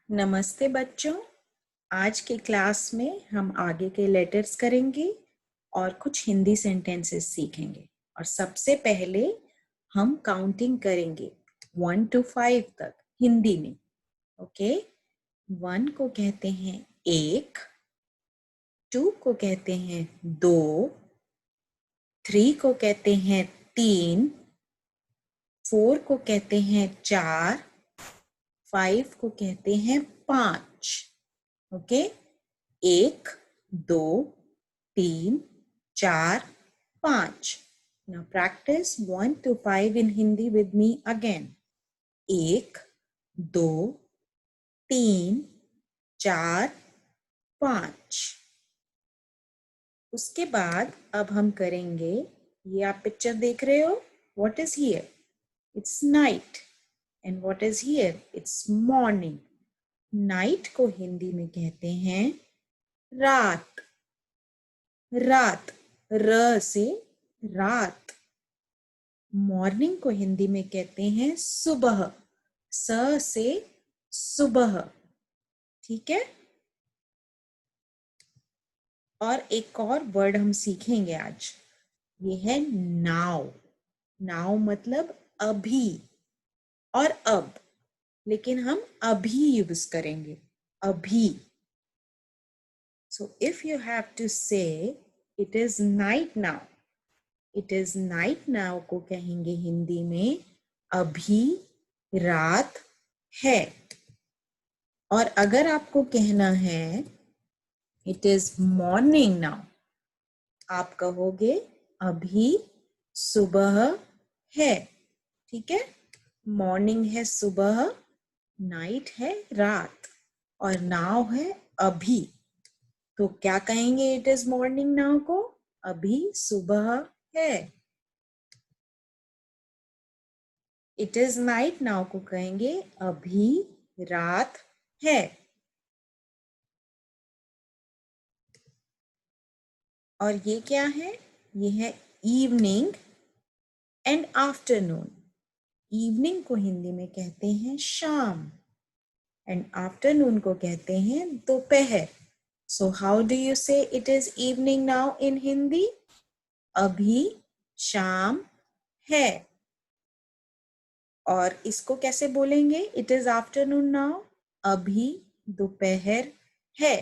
नमस्ते बच्चों। आज के क्लास में हम आगे के लेटर्स करेंगे और कुछ हिंदी सेंटेंसेस सीखेंगे। और सबसे पहले हम काउंटिंग करेंगे 1 to 5 तक हिंदी में। ओके, 1 को कहते हैं 1, 2 को कहते हैं 2, 3 को कहते हैं 3, 4 को कहते हैं 4, 5 को कहते हैं 5। Okay, 1, 2, 3, 4, 5। Now practice 1 to 5 in Hindi with me again. 1, 2, 3, 4, 5। उसके बाद अब हम करेंगे, ये आप पिक्चर देख रहे हो, what is here? It's night. And what is here? It's morning. Night को हिंदी में कहते हैं रात। रात, र से रात। मॉर्निंग को हिंदी में कहते हैं सुबह, स से सुबह। ठीक है। और एक और वर्ड हम सीखेंगे आज, ये है नाउ। नाउ मतलब अभी और अब, लेकिन हम अभी यूज करेंगे, अभी। So if you have to say it is night now, it is night now को कहेंगे हिंदी में अभी रात है। और अगर आपको कहना है इट इज मॉर्निंग नाउ, आप कहोगे अभी सुबह है। ठीक है, मॉर्निंग है सुबह, नाइट है रात, और नाउ है अभी। तो क्या कहेंगे इट इज मॉर्निंग नाउ को? अभी सुबह है। इट इज नाइट नाउ को कहेंगे अभी रात है। और ये क्या है? ये है इवनिंग एंड आफ्टरनून। इवनिंग को हिंदी में कहते हैं शाम एंड आफ्टरनून को कहते हैं दोपहर। सो हाउ डू यू से it is evening now in Hindi? अभी शाम है। और इसको कैसे बोलेंगे इट इज आफ्टरनून नाउ? अभी दोपहर है।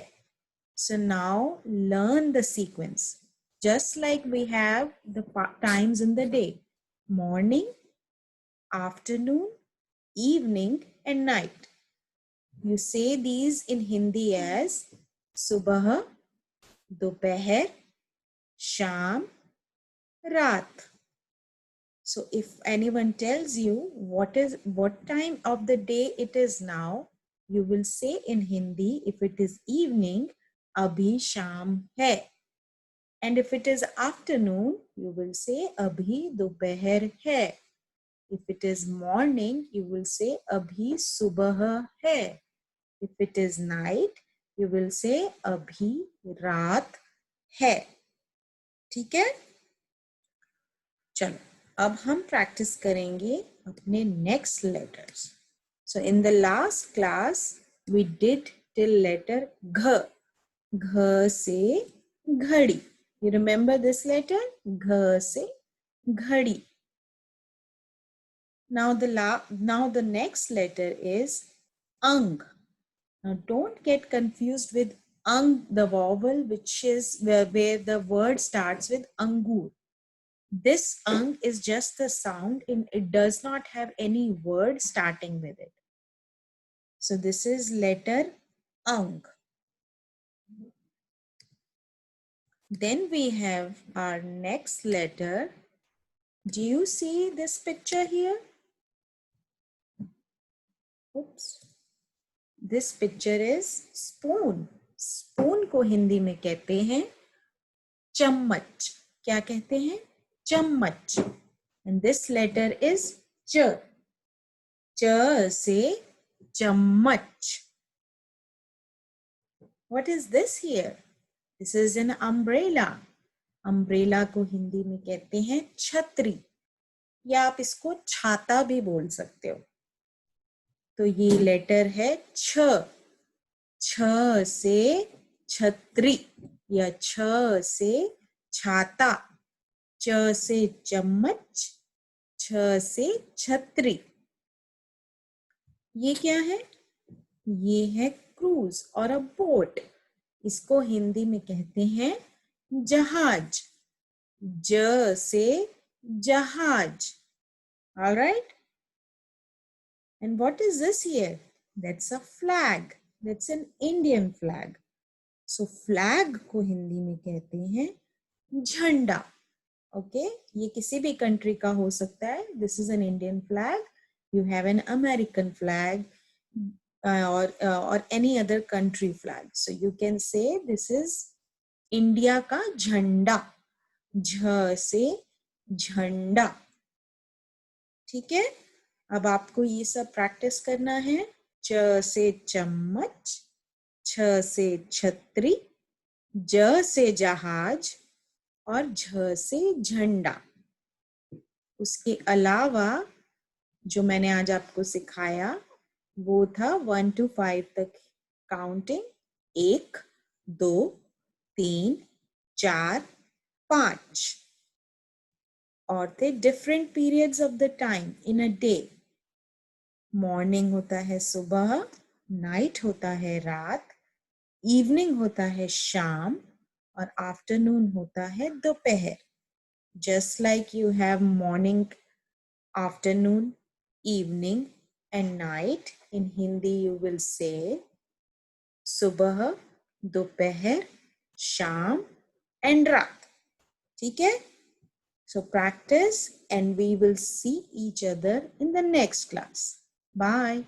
So now learn the sequence. Just like we have the times in the day: morning, afternoon, evening, and night. You say these in Hindi as subah, दोपहर, sham, raat. So if anyone tells you what time of the day it is now, you will say in Hindi, if it is evening, abhi sham hai. And if it is afternoon, you will say abhi dopaher hai. If it is morning, you will say abhi subah hai. If it is night, you will say abhi raat hai. ठीक है? चलो अब हम practice करेंगे अपने next letters. So in the last class we did till letter घ। घ से घड़ी। You remember this letter? घ से घड़ी। Now the next letter is ang. Now don't get confused with ang, the vowel which is where the word starts with angur. This ang is just the sound, it does not have any word starting with it. So this is letter ang. Then we have our next letter. Do you see this picture here? Oops. This picture is spoon. Spoon को हिंदी में कहते हैं चम्मच। क्या कहते हैं? चम्मच। And this letter is च। च से चम्मच। What is this here? This is an umbrella. Umbrella को हिंदी में कहते हैं छतरी, या आप इसको छाता भी बोल सकते हो। तो ये लेटर है छ। छ से छतरी या छ से छाता, च से चम्मच, छ से छतरी। ये क्या है? ये है क्रूज और अ बोट। इसको हिंदी में कहते हैं जहाज, ज से जहाज। All right? And what is this here? That's a flag. That's an Indian flag. So flag को हिंदी में कहते हैं झंडा। ओके, ये किसी भी कंट्री का हो सकता है। This is an Indian flag, you have an American flag और any other country flag. So you can say this is India का झंडा, झ से झंडा। ठीक है, अब आपको ये सब प्रैक्टिस करना है। च से चम्मच, छ से छतरी, ज से जहाज और झ से झंडा। उसके अलावा जो मैंने आज आपको सिखाया वो था 1 to 5 तक काउंटिंग। 1, 2, 3, 4, 5 और थे different periods of the time in a day. Morning होता है सुबह, नाइट होता है रात, इवनिंग होता है शाम और आफ्टरनून होता है दोपहर। Just like you have morning, afternoon, evening and night. In Hindi you will say सुबह, दोपहर, शाम and रात। ठीक है? So practice and we will see each other in the next class. Bye.